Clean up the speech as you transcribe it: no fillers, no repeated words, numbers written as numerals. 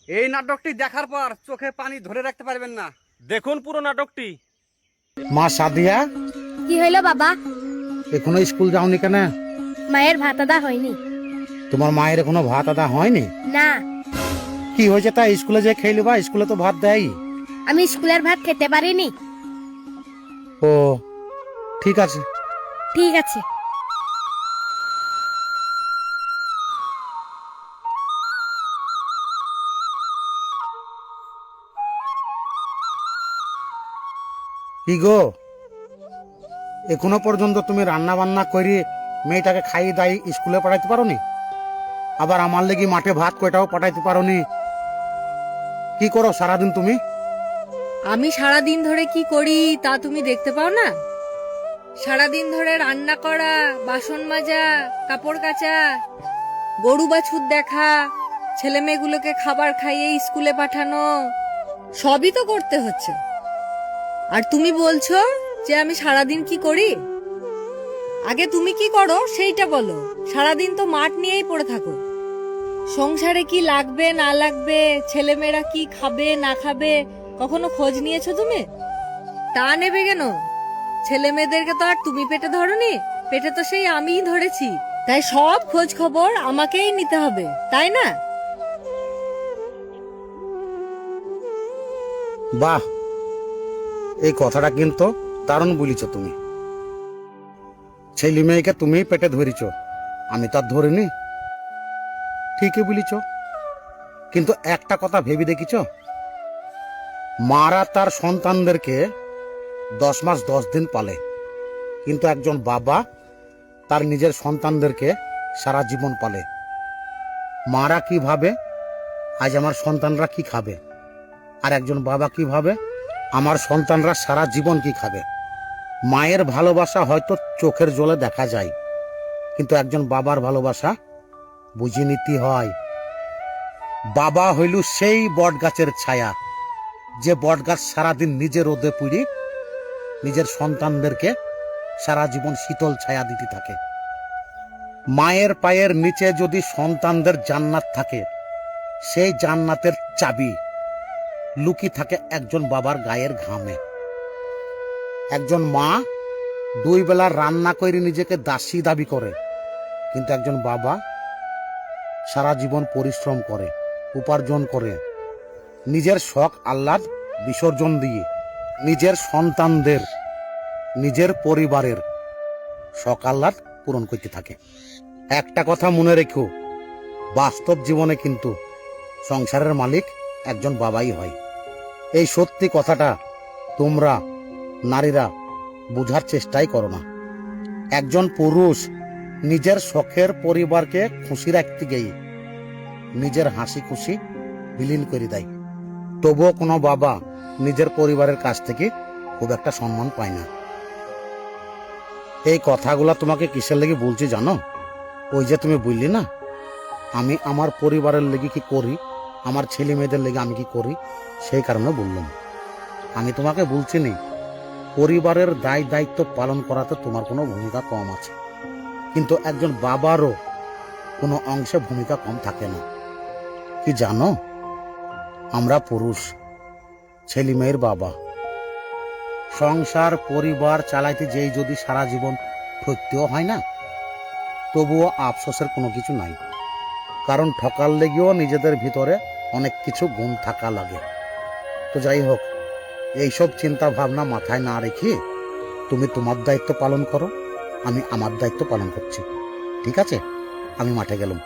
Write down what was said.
এই নাটকটি দেখার পর চোখে পানি ধরে রাখতে পারবেন না। দেখুন পুরো নাটকটি। মা সাদিয়া, কি হইলো বাবা? এখনো স্কুল যাওনি কেন? মায়ের ভাত আদা হয়নি। তোমার মায়ের এখনো ভাত আদা হয়নি? না, কি হয়েছে তা? স্কুলে যে খেয়ে নিবা, স্কুলে তো ভাত দেয়। আমি স্কুলের ভাত খেতে পারিনি। ও ঠিক আছে। ঠিক আছে। কি গো, এখনো পর্যন্ত তুমি রান্না বান্না করে মেয়েটাকে খাইয়ে দাই স্কুলে পাঠাইতে পারোনি? আবার আমার লেগে মাঠে ভাত কয়টাও পাঠাইতে পারোনি? কি করো সারাদিন তুমি? আমি সারা দিন ধরে কি করি তা তুমি দেখতে পাও না? সারাদিন ধরে রান্না করা, বাসন মাজা, কাপড় কাচা, গরু বাছুর দেখা, ছেলে মেয়েগুলোকে খাবার খাইয়ে স্কুলে পাঠানো, সবই তো করতে হচ্ছে। আর তুমি বলছো যে আমি সারাদিন কি করি? আগে তুমি কি করো সেইটা বলো। সারাদিন তো মাঠ নিয়েই পড়ে থাকো। সংসারে কি লাগবে না লাগবে, ছেলেমেয়েরা কি খাবে না খাবে, কখনো খোঁজ নিয়েছো তুমি? তা নেবে কেন? ছেলে মেয়েদেরকে তো আর তুমি পেটে ধরনি, পেটে তো সেই আমিই ধরেছি। তাই সব খোঁজ খবর আমাকেই নিতে হবে, তাই না? বাহ, এই কথাটা কিন্তু দারুণ বলিছ তুমি। ছেলে মেয়েকে তুমি পেটে ধরিছ, আমি তো আর ধরিনি। ঠিকই বলিছ, কিন্তু একটা কথা ভেবে দেখিছ, মারা তার সন্তানদেরকে 10 মাস 10 দিন পালে, কিন্তু একজন বাবা তার নিজের সন্তানদেরকে সারা জীবন পালে। মারা কি ভাবে আজ আমার সন্তানরা কি খাবে, আর একজন বাবা কি ভাবে আমার সন্তানরা সারা জীবন কি খাবে। মায়ের ভালোবাসা হয়তো চোখের জলে দেখা যায়, কিন্তু একজন বাবার ভালোবাসা বুঝে নিতে হয়। বাবা হইল সেই বট গাছের ছায়া, যে বট গাছ সারাদিন নিজের রোদে পুড়ি নিজের সন্তানদেরকে সারা জীবন শীতল ছায়া দিতে থাকে। মায়ের পায়ের নিচে যদি সন্তানদের জান্নাত থাকে, সেই জান্নাতের চাবি লুকি থাকে একজন বাবার গায়ের ঘামে। একজন মা 2 বেলা রান্না করে নিজেকে দাসী দাবি করে, কিন্তু একজন বাবা সারা জীবন পরিশ্রম করে, উপার্জন করে, নিজের শখ আহ্লাদ বিসর্জন দিয়ে নিজের সন্তানদের, নিজের পরিবারের শখ আহ্লাদ পূরণ করতে থাকে। একটা কথা মনে রেখো, বাস্তব জীবনে কিন্তু সংসারের মালিক একজন বাবাই হয়। এই সত্যি কথাটা তোমরা নারীরা বোঝার চেষ্টাই করো না। একজন পুরুষ নিজের শখের পরিবারকে খুশি রাখতে গিয়ে নিজের হাসি খুশি বিলীন করে দেয়, তবুও কোনো বাবা নিজের পরিবারের কাছ থেকে খুব একটা সম্মান পায় না। এই কথাগুলা তোমাকে কিসের লেগে বলছি জানো? ওই যে তুমি বললি না, আমি আমার পরিবারের লেগে কি করি, আমার ছেলে মেয়েদের লেগে আমি কি করি, সেই কারণে বললাম। আমি তোমাকে বলছি নি পরিবারের দায় দায়িত্ব পালন করাতে তোমার কোনো ভূমিকা কম আছে, কিন্তু একজন বাবারও কোনো অংশে ভূমিকা কম থাকে না। কি জানো, আমরা পুরুষ, ছেলে মেয়ের বাবা, সংসার পরিবার চালাইতে যেই যদি সারা জীবন ঠকতেও হয় না, তবুও আফসোসের কোনো কিছু নাই। কারণ ঠকার লেগেও নিজেদের ভিতরে অনেক কিছু গুণ থাকা লাগে। তো যাই হোক, এইসব চিন্তা ভাবনা মাথায় না রেখে তুমি তোমার দায়িত্ব পালন করো, আমি আমার দায়িত্ব পালন করছি। ঠিক আছে, আমি মাঠে গেলাম।